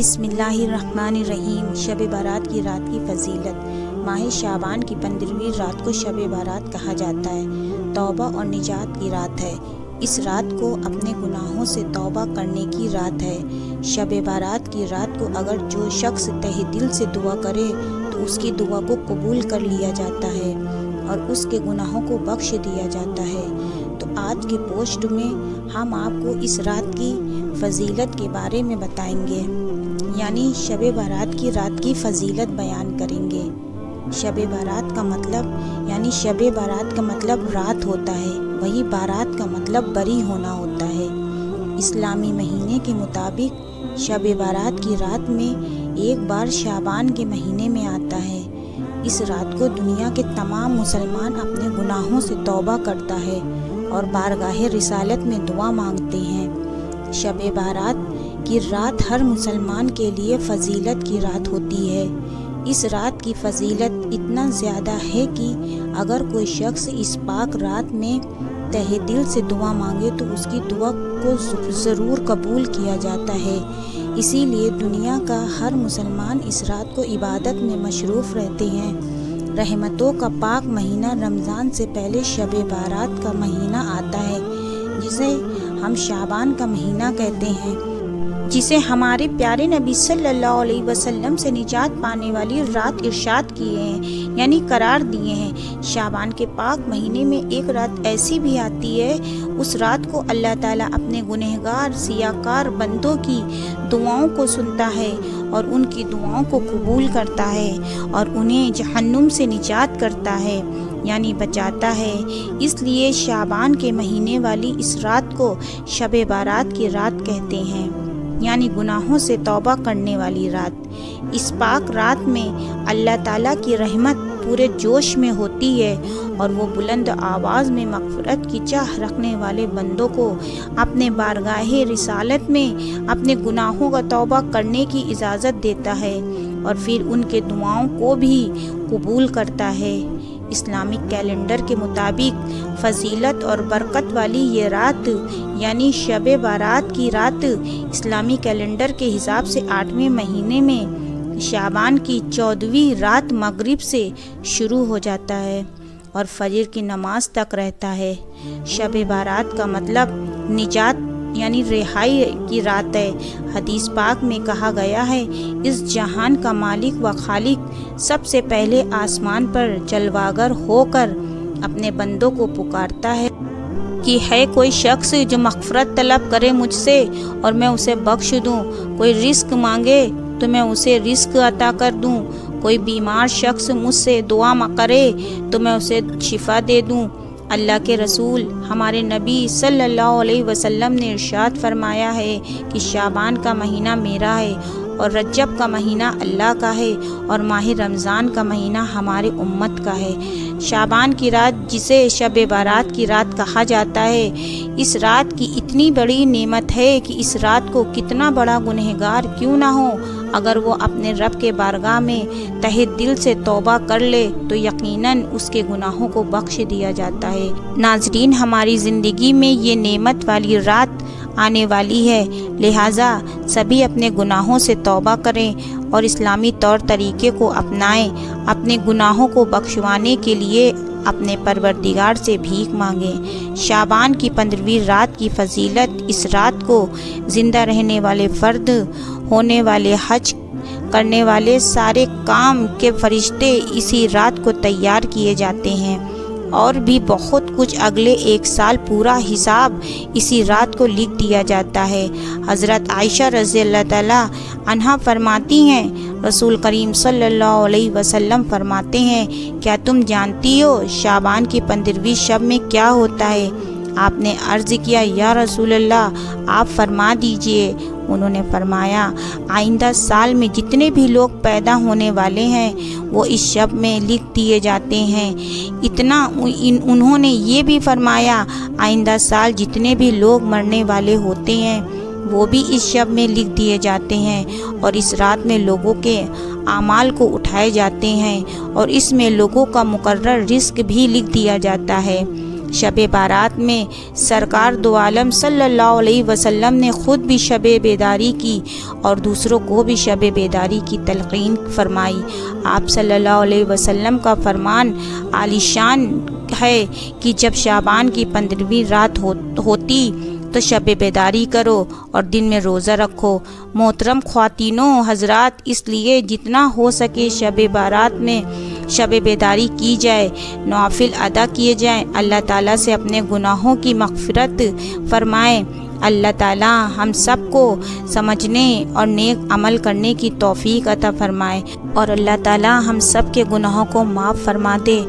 بسم اللہ الرحمن الرحیم۔ شب بارات کی رات کی فضیلت۔ ماہ شعبان کی 15ویں رات کو شب بارات کہا جاتا ہے۔ توبہ اور نجات کی رات ہے۔ اس رات کو اپنے گناہوں سے توبہ کرنے کی رات ہے۔ شب بارات کی رات کو اگر جو شخص تہ دل سے دعا کرے تو اس کی دعا کو قبول کر لیا جاتا ہے اور اس کے گناہوں کو بخش دیا جاتا ہے۔ تو آج کے پوسٹ میں ہم آپ کو اس رات کی فضیلت کے بارے میں بتائیں گے، یعنی شب بارات کی رات کی فضیلت بیان کریں گے۔ شب بارات کا مطلب شب بارات کا مطلب رات ہوتا ہے، وہی بارات کا مطلب بری ہونا ہوتا ہے۔ اسلامی مہینے کے مطابق شب بارات کی رات میں ایک بار شعبان کے مہینے میں آتا ہے۔ اس رات کو دنیا کے تمام مسلمان اپنے گناہوں سے توبہ کرتا ہے اور بارگاہ رسالت میں دعا مانگتے ہیں۔ شب بارات کی رات ہر مسلمان کے لیے فضیلت کی رات ہوتی ہے۔ اس رات کی فضیلت اتنا زیادہ ہے کہ اگر کوئی شخص اس پاک رات میں تہ دل سے دعا مانگے تو اس کی دعا کو ضرور قبول کیا جاتا ہے۔ اسی لیے دنیا کا ہر مسلمان اس رات کو عبادت میں مصروف رہتے ہیں۔ رحمتوں کا پاک مہینہ رمضان سے پہلے شب بارات کا مہینہ آتا ہے، جسے ہم شعبان کا مہینہ کہتے ہیں، جسے ہمارے پیارے نبی صلی اللہ علیہ وسلم سے نجات پانے والی رات ارشاد کیے ہیں، یعنی قرار دیے ہیں۔ شعبان کے پاک مہینے میں ایک رات ایسی بھی آتی ہے، اس رات کو اللہ تعالیٰ اپنے گنہگار سیاکار بندوں کی دعاؤں کو سنتا ہے اور ان کی دعاؤں کو قبول کرتا ہے اور انہیں جہنم سے نجات کرتا ہے، یعنی بچاتا ہے۔ اس لیے شعبان کے مہینے والی اس رات کو شب بارات کی رات کہتے ہیں، یعنی گناہوں سے توبہ کرنے والی رات۔ اس پاک رات میں اللہ تعالیٰ کی رحمت پورے جوش میں ہوتی ہے اور وہ بلند آواز میں مغفرت کی چاہ رکھنے والے بندوں کو اپنے بارگاہ رسالت میں اپنے گناہوں کا توبہ کرنے کی اجازت دیتا ہے اور پھر ان کے دعاؤں کو بھی قبول کرتا ہے۔ اسلامک کیلنڈر کے مطابق فضیلت اور برکت والی یہ رات یعنی شب بارات کی رات اسلامی کیلنڈر کے حساب سے 8ویں مہینے میں شعبان کی 14ویں رات مغرب سے شروع ہو جاتا ہے اور فجر کی نماز تک رہتا ہے۔ شب بارات کا مطلب نجات یعنی رہائی کی رات ہے۔ حدیث پاک میں کہا گیا ہے، اس جہان کا مالک و خالق سب سے پہلے آسمان پر جلواگر ہو کر اپنے بندوں کو پکارتا ہے کہ ہے کوئی شخص جو مغفرت طلب کرے مجھ سے اور میں اسے بخش دوں، کوئی رزق مانگے تو میں اسے رزق عطا کر دوں، کوئی بیمار شخص مجھ سے دعا کرے تو میں اسے شفا دے دوں۔ اللہ کے رسول ہمارے نبی صلی اللہ علیہ وسلم نے ارشاد فرمایا ہے کہ شعبان کا مہینہ میرا ہے اور رجب کا مہینہ اللہ کا ہے اور ماہ رمضان کا مہینہ ہمارے امت کا ہے۔ شعبان کی رات جسے شب بارات کی رات کہا جاتا ہے، اس رات کی اتنی بڑی نعمت ہے کہ اس رات کو کتنا بڑا گنہگار کیوں نہ ہو، اگر وہ اپنے رب کے بارگاہ میں تہ دل سے توبہ کر لے تو یقیناً اس کے گناہوں کو بخش دیا جاتا ہے۔ ناظرین، ہماری زندگی میں یہ نعمت والی رات آنے والی ہے، لہٰذا سبھی اپنے گناہوں سے توبہ کریں اور اسلامی طور طریقے کو اپنائیں، اپنے گناہوں کو بخشوانے کے لیے اپنے پروردگار سے بھیک مانگیں۔ شعبان کی 15ویں رات کی فضیلت: اس رات کو زندہ رہنے والے فرد، ہونے والے حج کرنے والے سارے کام کے فرشتے اسی رات کو تیار کیے جاتے ہیں، اور بھی بہت کچھ اگلے 1 سال پورا حساب اسی رات کو لکھ دیا جاتا ہے۔ حضرت عائشہ رضی اللہ تعالیٰ عنہا فرماتی ہیں، رسول کریم صلی اللہ علیہ وسلم فرماتے ہیں، کیا تم جانتی ہو شعبان کی 15ویں شب میں کیا ہوتا ہے؟ آپ نے عرض کیا، یا رسول اللہ آپ فرما دیجئے۔ انہوں نے فرمایا، آئندہ سال میں جتنے بھی لوگ پیدا ہونے والے ہیں وہ اس شب میں لکھ دیے جاتے ہیں۔ انہوں نے یہ بھی فرمایا، آئندہ سال جتنے بھی لوگ مرنے والے ہوتے ہیں وہ بھی اس شب میں لکھ دیے جاتے ہیں، اور اس رات میں لوگوں کے اعمال کو اٹھائے جاتے ہیں اور اس میں لوگوں کا مقرر رزق بھی لکھ دیا جاتا ہے۔ شب بارات میں سرکار دو عالم صلی اللہ علیہ وسلم نے خود بھی شب بیداری کی اور دوسروں کو بھی شب بیداری کی تلقین فرمائی۔ آپ صلی اللہ علیہ وسلم کا فرمان عالی شان ہے کہ جب شعبان کی 15ویں رات ہوتی تو شب بیداری کرو اور دن میں روزہ رکھو۔ محترم خواتینوں حضرات، اس لیے جتنا ہو سکے شب بارات میں شب بیداری کی جائے، نوافل ادا کیے جائیں، اللہ تعالیٰ سے اپنے گناہوں کی مغفرت فرمائیں۔ اللہ تعالیٰ ہم سب کو سمجھنے اور نیک عمل کرنے کی توفیق عطا فرمائے اور اللہ تعالیٰ ہم سب کے گناہوں کو معاف فرما دے۔